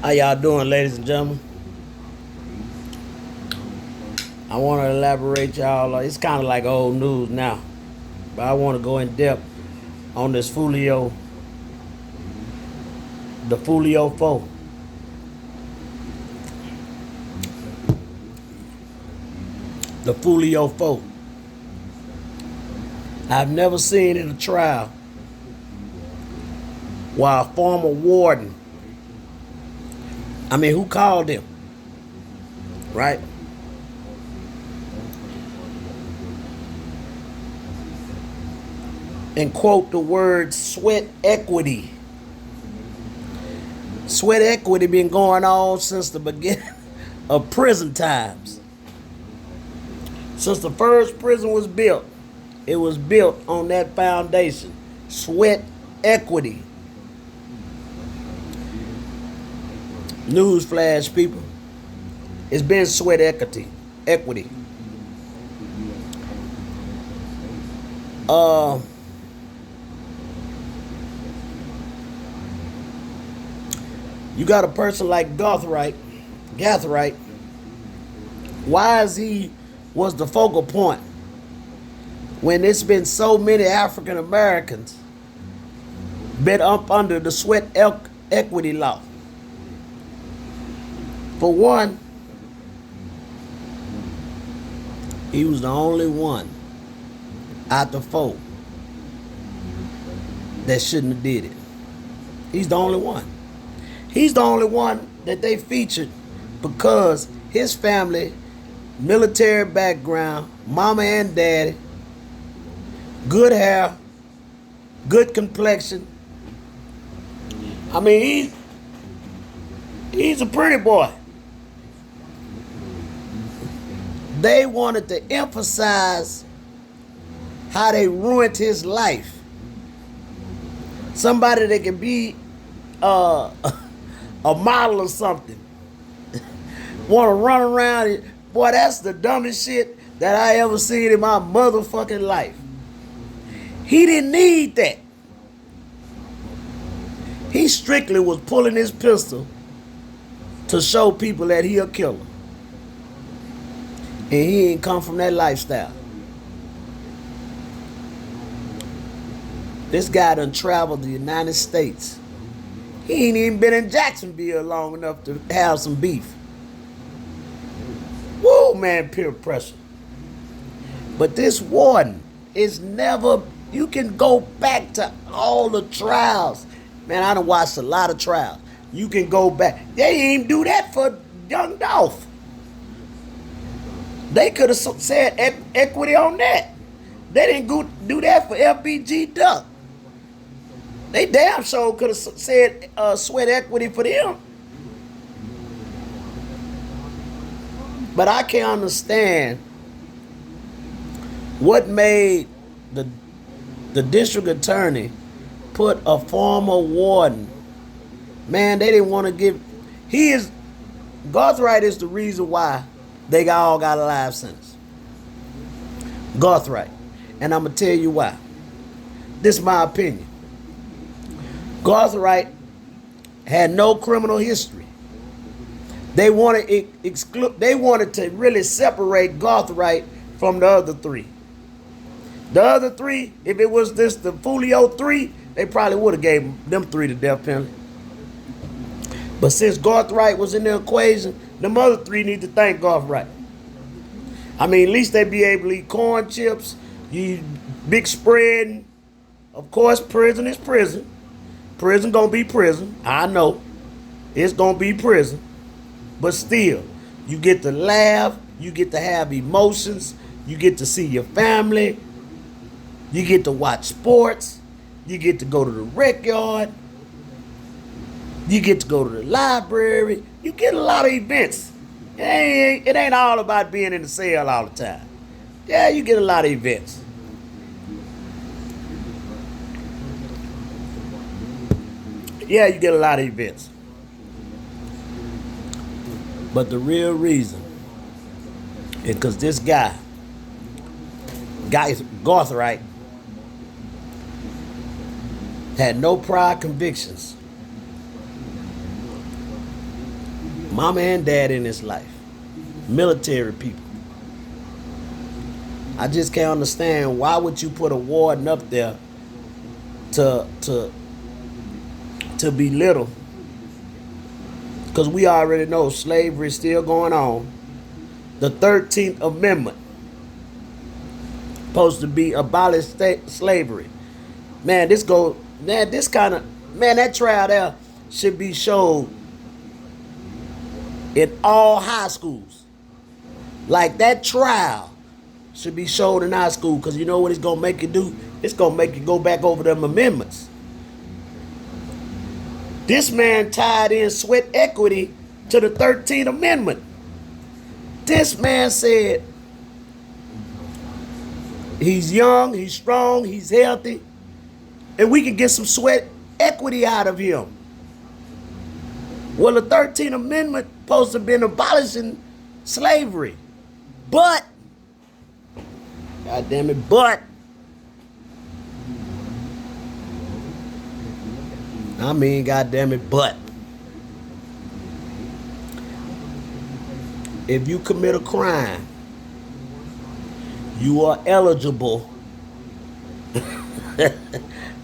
How y'all doing, ladies and gentlemen? I want to elaborate, y'all. It's kind of like old news now, but I want to go in depth on this Fulio, the Fulio 4. The Fulio 4. I've never seen in a trial while a former warden, who called him, right? And quote the word sweat equity. Sweat equity been going on since the beginning of prison times. Since the first prison was built, it was built on that foundation. Sweat equity. Newsflash, people. It's been sweat equity. Equity. You got a person like Gathright. Why is he was the focal point when it's been so many African Americans been up under the sweat equity law? For one, he was the only one out the four that shouldn't have did it. He's the only one. He's the only one that they featured because his family, military background, mama and daddy, good hair, good complexion. He's a pretty boy. They wanted to emphasize how they ruined his life. Somebody that can be a model or something. Want to run around. Boy, that's the dumbest shit that I ever seen in my motherfucking life. He didn't need that. He strictly was pulling his pistol to show people that he a killer. And he ain't come from that lifestyle. This guy done traveled the United States. He ain't even been in Jacksonville long enough to have some beef. Whoa, man, peer pressure. But this warden is never, you can go back to all the trials. Man, I done watched a lot of trials. You can go back. They didn't even do that for Young Dolph. They could have said equity on that. They didn't do that for FBG Duck. They damn sure could have said sweat equity for them. But I can't understand what made the district attorney put a former warden. Man, they didn't want to give. Garthright is the reason why they all got a life sentence. Garthright. And I'm going to tell you why. This is my opinion. Garthright had no criminal history. They wanted to really separate Garthright from the other three. The other three, if it was the Fulio 3, they probably would have gave them 3 the death penalty. But since Garthright was in the equation, them other 3 need to thank Garthright. At least they be able to eat corn chips, you big spreading. Of course, prison is prison. Prison gonna be prison. I know. It's gonna be prison. But still, you get to laugh, you get to have emotions, you get to see your family, you get to watch sports, you get to go to the rec yard, you get to go to the library, you get a lot of events. It ain't all about being in the cell all the time. Yeah, you get a lot of events. Yeah, you get a lot of events. But the real reason is because this guy Garthright, had no prior convictions. Mama and dad in his life. Military people. I just can't understand why would you put a warden up there to belittle, because we already know slavery is still going on. The 13th Amendment supposed to be abolish slavery. Man, that trial there should be showed in all high schools. Like, that trial should be showed in high school, because you know what it's going to make you do? It's going to make you go back over them amendments. This man tied in sweat equity to the 13th Amendment. This man said he's young, he's strong, he's healthy, and we can get some sweat equity out of him. Well, the 13th Amendment supposed to have been abolishing slavery. But, God damn it, but, God damn it, but, if you commit a crime, you are eligible.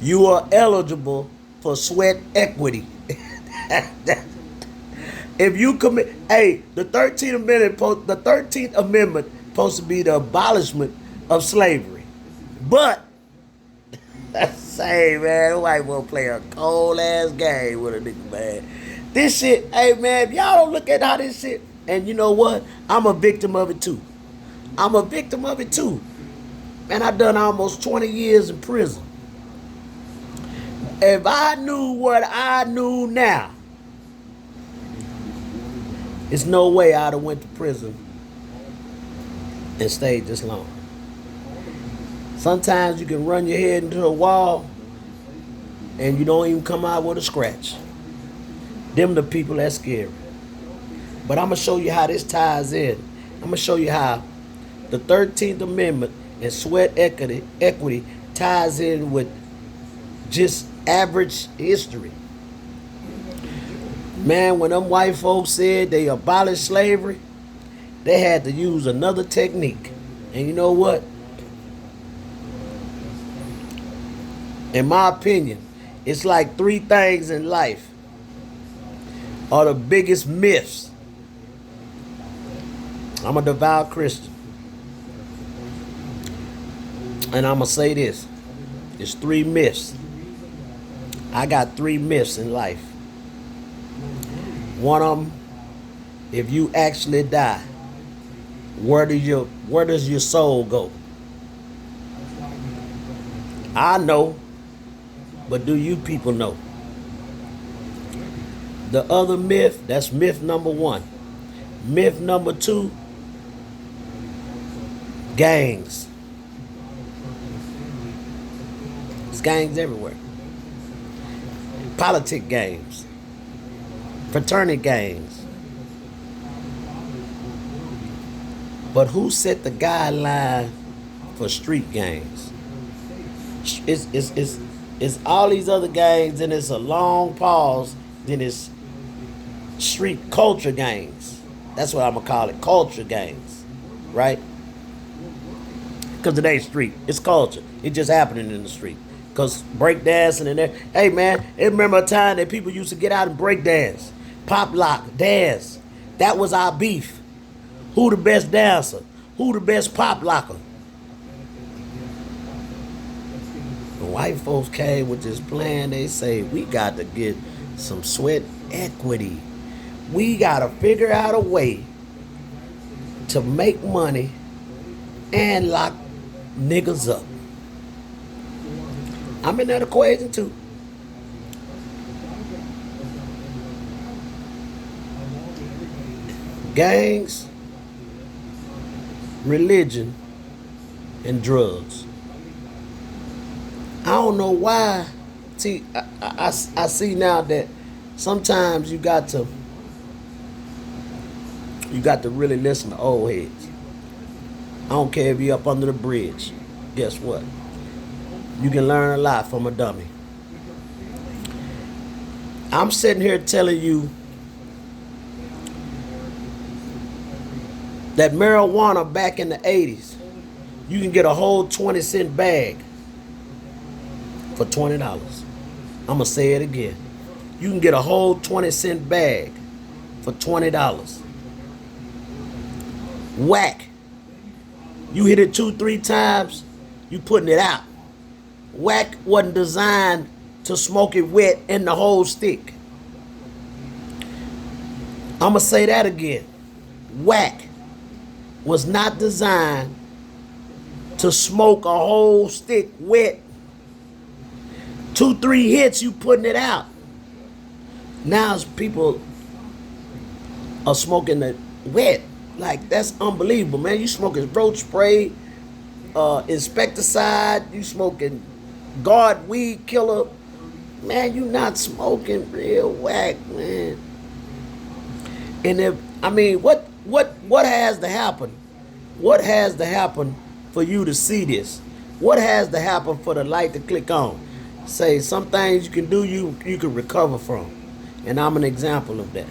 You are eligible for sweat equity. If you commit, the 13th Amendment supposed to be the abolishment of slavery. But, say, man, white boy play a cold ass game with a nigga, man. This shit, man, if y'all don't look at how this shit, and you know what? I'm a victim of it too. Man, I done almost 20 years in prison. If I knew what I knew now, there's no way I'd have went to prison and stayed this long. Sometimes you can run your head into a wall and you don't even come out with a scratch. Them the people that's scary. But I'm going to show you how this ties in. I'm going to show you how the 13th Amendment and sweat equity ties in with just average history. Man, when them white folks said they abolished slavery, they had to use another technique. And you know what? In my opinion, it's like three things in life are the biggest myths. I'm a devout Christian. And I'm going to say this. It's three myths. I got three myths in life. One of them, if you actually die, where does your soul go? I know, but do you people know? The other myth, that's myth number one. Myth number two, gangs. There's gangs everywhere. Politic gangs. Fraternity gangs. But who set the guideline for street gangs? It's all these other gangs, and it's a long pause, then it's street culture gangs. That's what I'm going to call it, culture gangs, right? Because it ain't street, it's culture. It's just happening in the street. Because break dancing and there. Hey, man, I remember a time that people used to get out and break dance. Pop lock, dance. That was our beef. Who the best dancer? Who the best pop locker? The white folks came with this plan. They say, we got to get some sweat equity. We got to figure out a way to make money and lock niggas up. I'm in that equation too. Gangs, religion, and drugs. I don't know why. See, I see now that sometimes you got to really listen to old heads. I don't care if you're up under the bridge. Guess what? You can learn a lot from a dummy. I'm sitting here telling you That marijuana back in the 80s, you can get a whole 20-cent bag for $20. I'm going to say it again. You can get a whole 20-cent bag for $20. Whack. You hit it 2-3 times, you putting it out. Whack wasn't designed to smoke it wet in the whole stick. I'm going to say that again. Whack was not designed to smoke a whole stick wet. 2-3 hits, you putting it out. Now people are smoking it wet. Like, that's unbelievable, man. You smoking roach spray, insecticide, you smoking guard weed killer. Man, you not smoking real whack, man. And if, I mean, what has to happen? What has to happen for you to see this? What has to happen for the light to click on? Say, some things you can do, you can recover from. And I'm an example of that.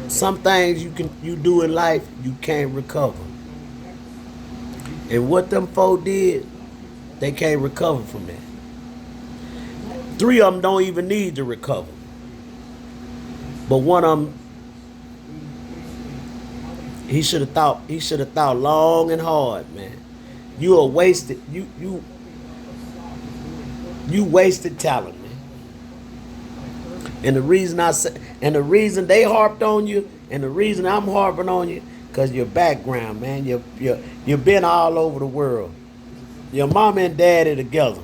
Some things you do in life, you can't recover. And what them folk did, they can't recover from that. 3 of them don't even need to recover. But one of them, he should have thought long and hard, man. You are wasted. You wasted talent, man. And the reason they harped on you, and the reason I'm harping on you, because your background, man. You've been all over the world. Your mama and daddy together.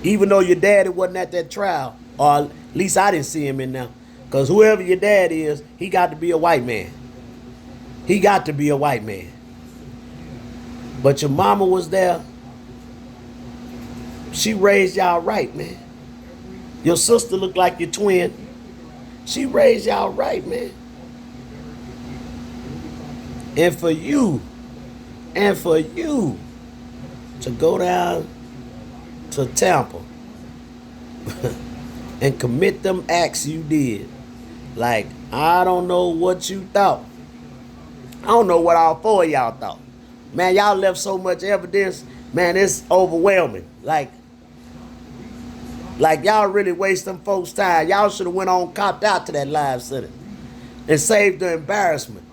Even though your daddy wasn't at that trial, or at least I didn't see him in there. Because whoever your dad is, he got to be a white man. He got to be a white man. But your mama was there. She raised y'all right, man. Your sister looked like your twin. She raised y'all right, man. And for you to go down to Tampa and commit them acts you did, like, I don't know what you thought. I don't know what all 4 of y'all thought. Man, y'all left so much evidence. Man, it's overwhelming. Like y'all really waste them folks' time. Y'all should have went on, copped out to that live center and saved the embarrassment.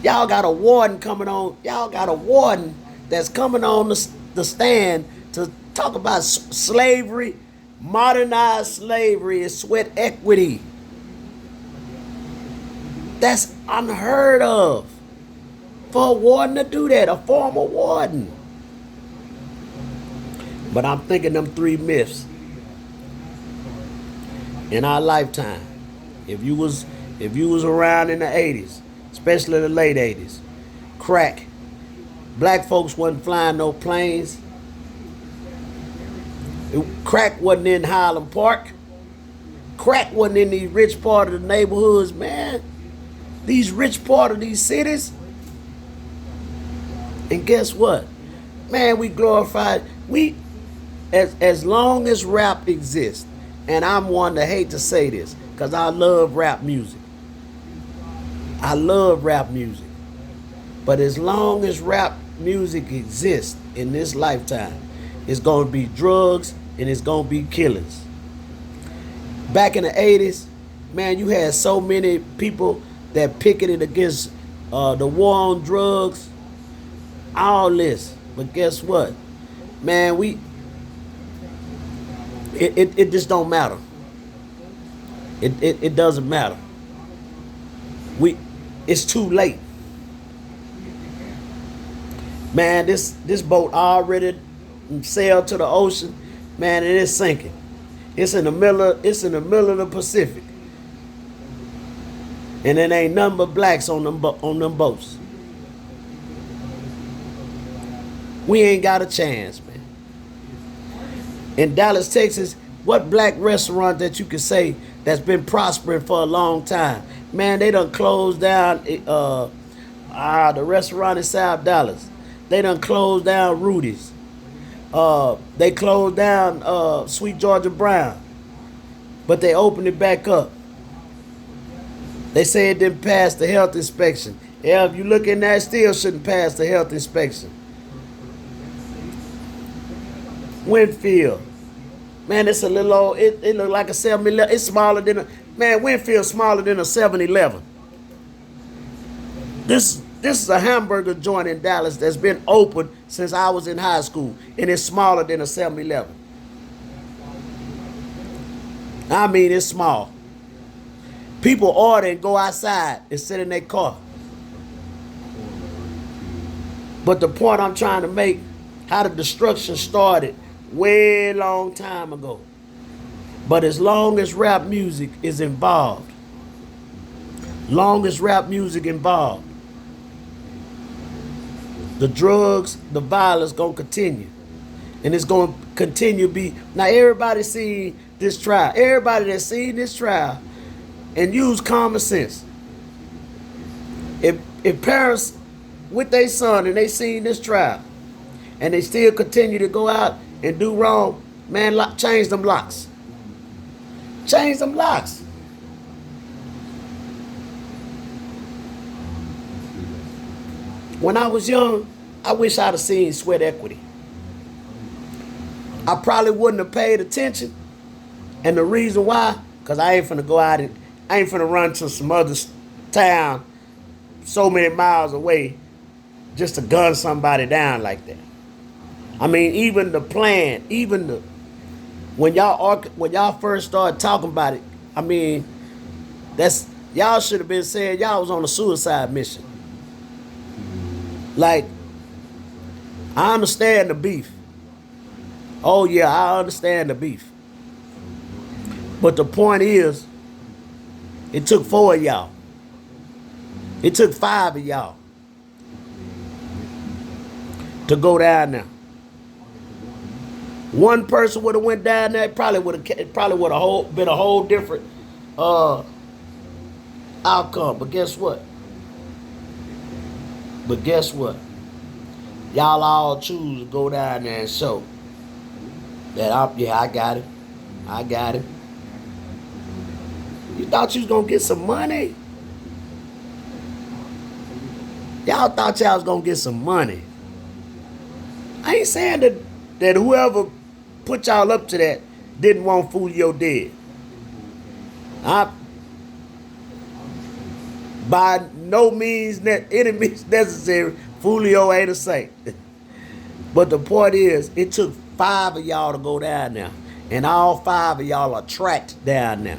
Y'all got a warden coming on. Y'all got a warden that's coming on the stand to talk about slavery, modernized slavery, and sweat equity. That's unheard of for a warden to do that, a former warden. But I'm thinking them 3 myths in our lifetime. If you was around in the 80s, especially the late 80s, crack. Black folks wasn't flying no planes. Crack wasn't in Highland Park. Crack wasn't in these rich part of the neighborhoods, man. These rich part of these cities. And guess what? Man, we glorified. As long as rap exists, and I'm one that hate to say this, because I love rap music. I love rap music. But as long as rap music exists in this lifetime, it's going to be drugs and it's going to be killings. Back in the 80s, man, you had so many people that picketed against the war on drugs, all this. But guess what? Man, it just don't matter. It doesn't matter. It's too late. Man, this boat already sailed to the ocean, man, and it's sinking. It's in the middle of the Pacific. And it ain't nothing but blacks on them boats. We ain't got a chance, man. In Dallas, Texas, what black restaurant that you can say that's been prospering for a long time? Man, they done closed down the restaurant in South Dallas. They done closed down Rudy's. They closed down Sweet Georgia Brown. But they opened it back up. They say it didn't pass the health inspection. Yeah, if you look in there, it still shouldn't pass the health inspection. Winfield. Man, it's a little old, it look like a 7-Eleven. It's smaller than a, man, Winfield's smaller than a 7-Eleven. This is a hamburger joint in Dallas that's been open since I was in high school, and it's smaller than a 7-Eleven. I mean, it's small. People order and go outside and sit in their car. But the point I'm trying to make, how the destruction started way long time ago. But as long as rap music is involved, the drugs, the violence gonna continue. And it's gonna continue to be. Now everybody seen this trial. Everybody that's seen this trial and use common sense. If parents with their son and they seen this trial and they still continue to go out and do wrong, man, change them locks. Change them locks. When I was young, I wish I'd have seen Sweat Equity. I probably wouldn't have paid attention. And the reason why, because I ain't finna go out and I ain't finna run to some other town so many miles away just to gun somebody down like that. I mean, even the plan, when y'all first started talking about it, I mean, y'all should have been saying y'all was on a suicide mission. Like, I understand the beef. Oh yeah, I understand the beef. But the point is, it took 4 of y'all. It took 5 of y'all to go down there. One person would have went down there, it probably would have been a whole different outcome. But guess what? Y'all all choose to go down there and show that I got it. I got it. You thought you was gonna get some money? Y'all thought y'all was gonna get some money. I ain't saying that whoever put y'all up to that didn't want Foolio dead. By no means, any means necessary, Foolio ain't a saint. But the point is, it took 5 of y'all to go down there. And all 5 of y'all are tracked down there.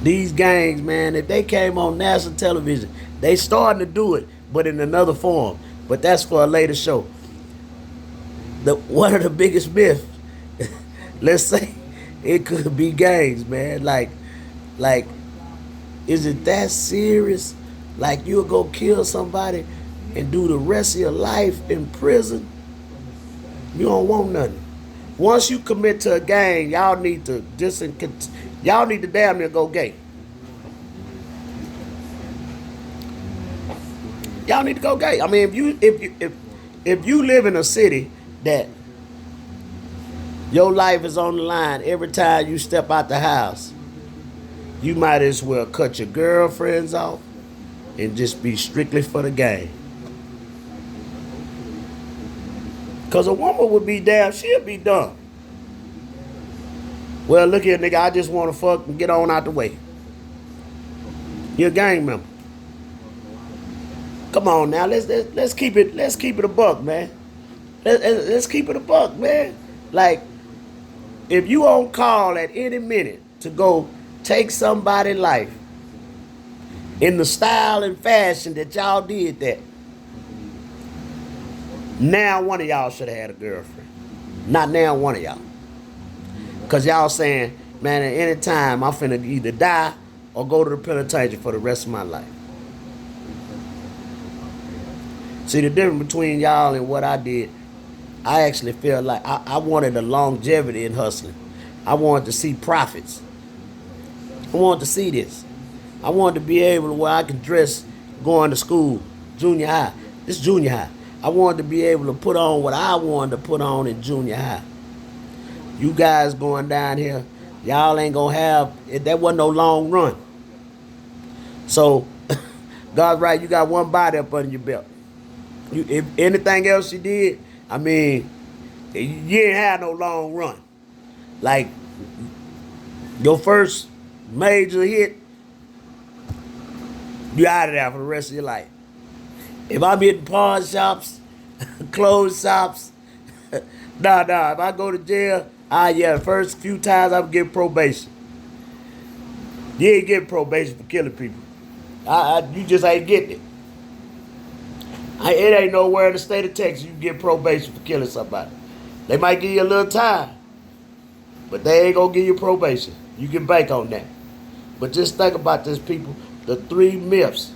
These gangs, man, if they came on national television, they starting to do it, but in another form. But that's for a later show. One of the biggest myths, let's say, it could be gangs, man. Like, is it that serious? Like, you'll go kill somebody and do the rest of your life in prison? You don't want nothing. Once you commit to a gang, y'all need to damn near go gay. Y'all need to go gay. I mean, if you live in a city that your life is on the line every time you step out the house, you might as well cut your girlfriends off and just be strictly for the game. Because a woman would be damn, she'll be dumb. Well, look here, nigga, I just want to fuck and get on out the way. You're a gang member. Come on now, let's keep it a buck, man. Let's keep it a buck, man. Like, if you on call at any minute to go take somebody's life in the style and fashion that y'all did that, now one of y'all should have had a girlfriend. Not now one of y'all. Because y'all saying, man, at any time I'm finna either die or go to the penitentiary for the rest of my life. See, the difference between y'all and what I did, I actually feel like I wanted a longevity in hustling. I wanted to see profits. I wanted to see this. I wanted to be able to where I could dress going to school, junior high. This junior high. I wanted to be able to put on what I wanted to put on in junior high. You guys going down here Y'all ain't gonna have it. That wasn't no long run. So God's right, you got one body up under your belt. If anything else you did, I mean, you ain't had no long run. Like your first major hit, you out of there for the rest of your life. If I'm hitting pawn shops, clothes shops, nah. If I go to jail, the first few times I'm getting probation. You ain't getting probation for killing people. You just ain't getting it. It ain't nowhere in the state of Texas you can get probation for killing somebody. They might give you a little time, but they ain't gonna give you probation. You can bank on that. But just think about this, people. The 3 myths.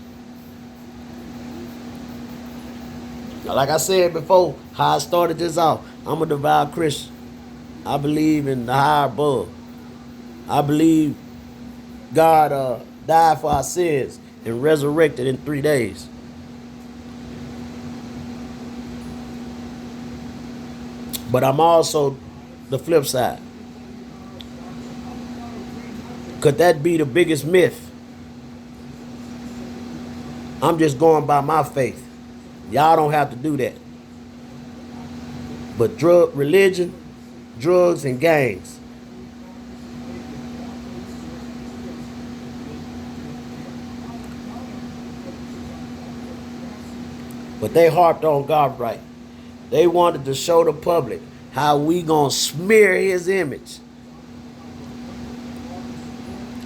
Now, like I said before, how I started this off, I'm a devout Christian. I believe in the higher above. I believe God died for our sins and resurrected in 3 days. But I'm also the flip side. Could that be the biggest myth? I'm just going by my faith. Y'all don't have to do that. But religion, drugs, and gangs. But they harped on God right. They wanted to show the public how we gonna smear his image.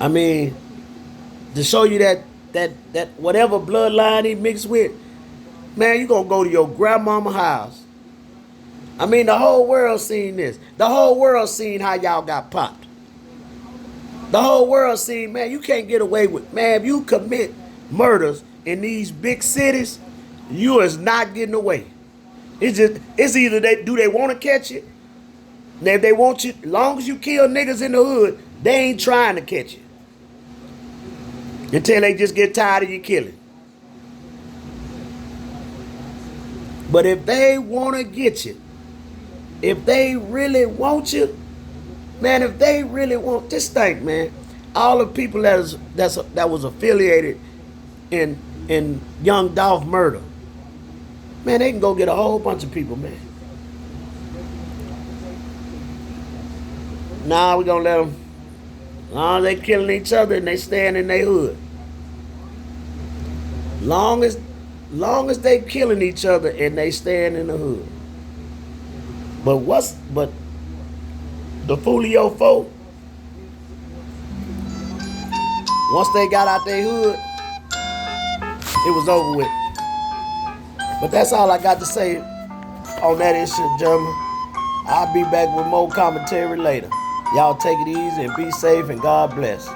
I mean, to show you that whatever bloodline he mixed with, man, you gonna go to your grandmama house. I mean, the whole world seen this. The whole world seen how y'all got popped. The whole world seen, man, you can't get away with, man, if you commit murders in these big cities, you is not getting away. It's either do they want to catch you? Now, if they want you, as long as you kill niggas in the hood, they ain't trying to catch you. Until they just get tired of you killing. But if they want to get you, if they really want you, man, if they really want, just think, man, all the people that was affiliated in Young Dolph murder, man, they can go get a whole bunch of people, man. Nah, we gonna let them. Nah, they killing each other and they staying in their hood. Long as they killing each other and they staying in the hood. But the Foolio folk, once they got out their hood, it was over with. But that's all I got to say on that issue, gentlemen. I'll be back with more commentary later. Y'all take it easy and be safe, and God bless.